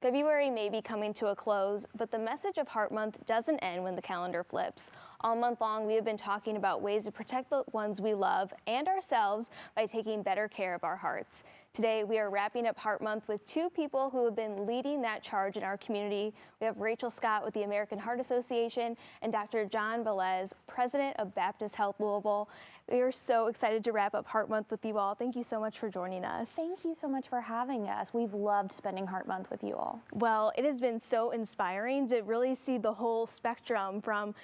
February may be coming to a close, but the message of Heart Month doesn't end when the calendar flips. All month long, we have been talking about ways to protect the ones we love and ourselves by taking better care of our hearts. Today, we are wrapping up Heart Month with two people who have been leading that charge in our community. We have Rachel Scott with the American Heart Association and Dr. John Velez, President of Baptist Health Louisville. We are so excited to wrap up Heart Month with you all. Thank you so much for joining us. Thank you so much for having us. We've loved spending Heart Month with you all. Well, it has been so inspiring to really see the whole spectrum from,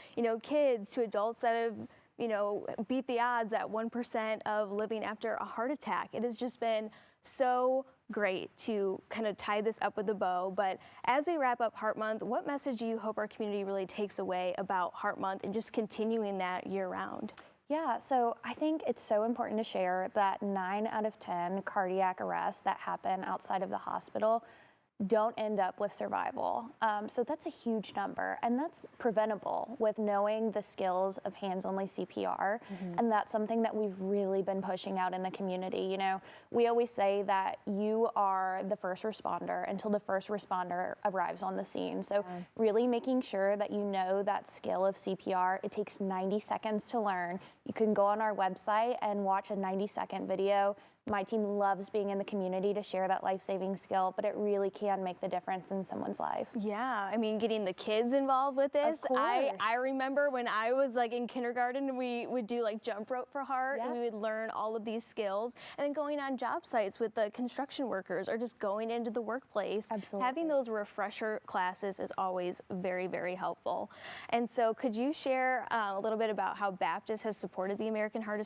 kids to adults that have, beat the odds at 1% of living after a heart attack. It has just been so great to kind of tie this up with a bow. But as we wrap up Heart Month, what message do you hope our community really takes away about Heart Month and just continuing that year round? Yeah, so I think it's so important to share that 9 out of 10 cardiac arrests that happen outside of the hospital don't end up with survival. So that's a huge number, and that's preventable with knowing the skills of hands-only CPR. And that's something that we've really been pushing out in the community. We always say that you are the first responder until the first responder arrives on the scene. So really making sure that you know that skill of CPR. It takes 90 seconds to learn. You can go on our website and watch a 90-second video. My team loves being in the community to share that life-saving skill, but it really can make the difference in someone's life. Yeah, I mean, getting the kids involved with this. Of course. I remember when I was in kindergarten, we would do jump rope for heart, Yes. and we would learn all of these skills. And then going on job sites with the construction workers or just going into the workplace. Absolutely. Having those refresher classes is always very, very helpful. And so could you share a little bit about how Baptist has supported the American Heart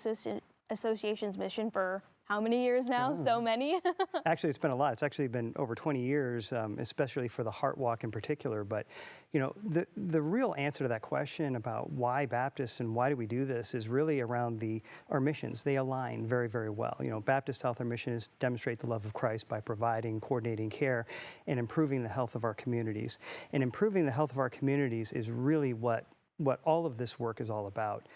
Association's mission for how many years now? So many? Actually, it's been a lot. It's actually been over 20 years, especially for the Heart Walk in particular. But, the real answer to that question about why Baptist and why do we do this is really around our missions. They align very, very well. Baptist Health, our mission is to demonstrate the love of Christ by providing, coordinating care, and improving the health of our communities. And improving the health of our communities is really what all of this work is all about.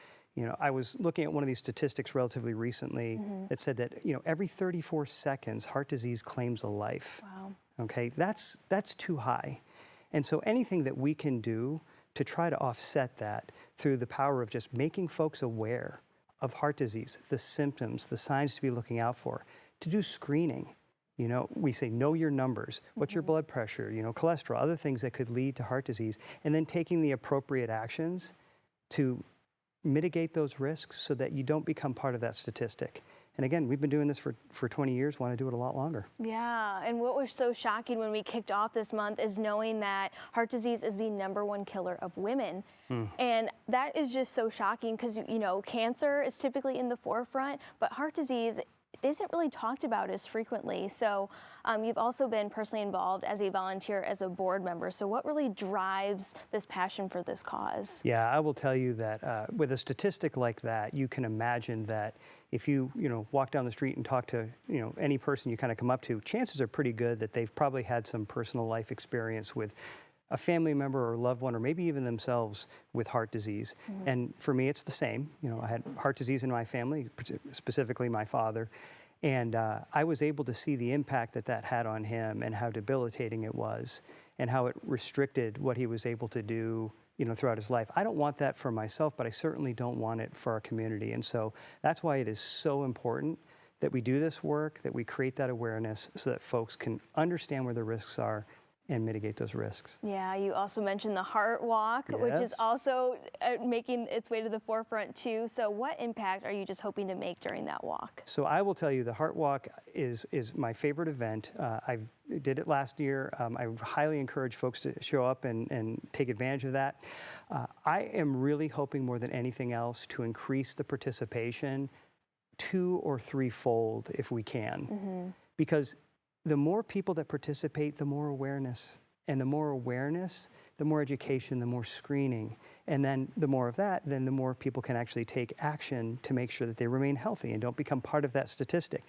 I was looking at one of these statistics relatively recently that said that, every 34 seconds, heart disease claims a life. Wow. Okay, that's too high. And so anything that we can do to try to offset that through the power of just making folks aware of heart disease, the symptoms, the signs to be looking out for, to do screening. We say, know your numbers, what's your blood pressure, cholesterol, other things that could lead to heart disease, and then taking the appropriate actions to mitigate those risks so that you don't become part of that statistic. And again, we've been doing this for 20 years, want to do it a lot longer. Yeah, and what was so shocking when we kicked off this month is knowing that heart disease is the #1 killer of women. And that is just so shocking because, cancer is typically in the forefront, but heart disease isn't really talked about as frequently. So you've also been personally involved as a volunteer, as a board member. So what really drives this passion for this cause? Yeah, I will tell you that with a statistic like that, you can imagine that if you walk down the street and talk to any person you kind of come up to, chances are pretty good that they've probably had some personal life experience with a family member or loved one, or maybe even themselves with heart disease. And for me, it's the same. I had heart disease in my family, specifically my father. And I was able to see the impact that had on him and how debilitating it was and how it restricted what he was able to do throughout his life. I don't want that for myself, but I certainly don't want it for our community. And so that's why it is so important that we do this work, that we create that awareness so that folks can understand where the risks are and mitigate those risks. Yeah, you also mentioned the Heart Walk, which is also making its way to the forefront too. So what impact are you just hoping to make during that walk? So I will tell you, the Heart Walk is my favorite event. I did it last year. I highly encourage folks to show up and take advantage of that. I am really hoping more than anything else to increase the participation 2- or 3-fold if we can. Because the more people that participate, the more awareness. And the more awareness, the more education, the more screening. And then the more of that, then the more people can actually take action to make sure that they remain healthy and don't become part of that statistic.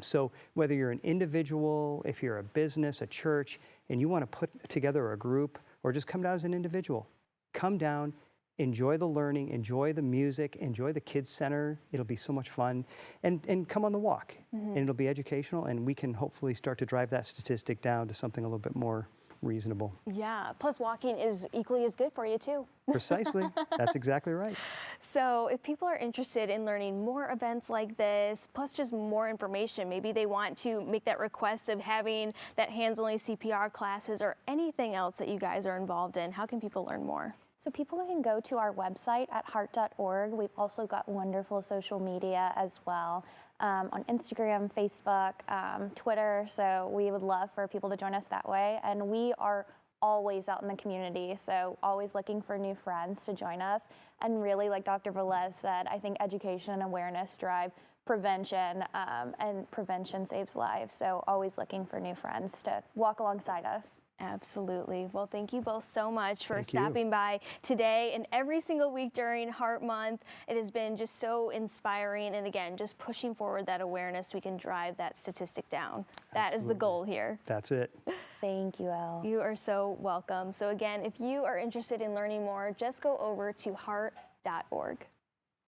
So whether you're an individual, if you're a business, a church, and you want to put together a group, or just come down as an individual, come down, enjoy the learning, enjoy the music, enjoy the kids center. It'll be so much fun. And come on the walk. And it'll be educational, and we can hopefully start to drive that statistic down to something a little bit more reasonable. Yeah, plus walking is equally as good for you too. Precisely. That's exactly right. So if people are interested in learning more events like this, plus just more information, maybe they want to make that request of having that hands-only CPR classes or anything else that you guys are involved in, how can people learn more? So people can go to our website at heart.org. We've also got wonderful social media as well, on Instagram, Facebook, Twitter. So we would love for people to join us that way. And we are always out in the community, so always looking for new friends to join us. And really, like Dr. Velez said, I think education and awareness drive prevention, and prevention saves lives. So always looking for new friends to walk alongside us. Absolutely. Well, thank you both so much for Thank you. stopping by today and every single week during Heart Month. It has been just so inspiring, and again, just pushing forward that awareness, we can drive that statistic down. That is the goal here. That's it. Thank you, Elle. You are so welcome. So again, if you are interested in learning more, just go over to heart.org.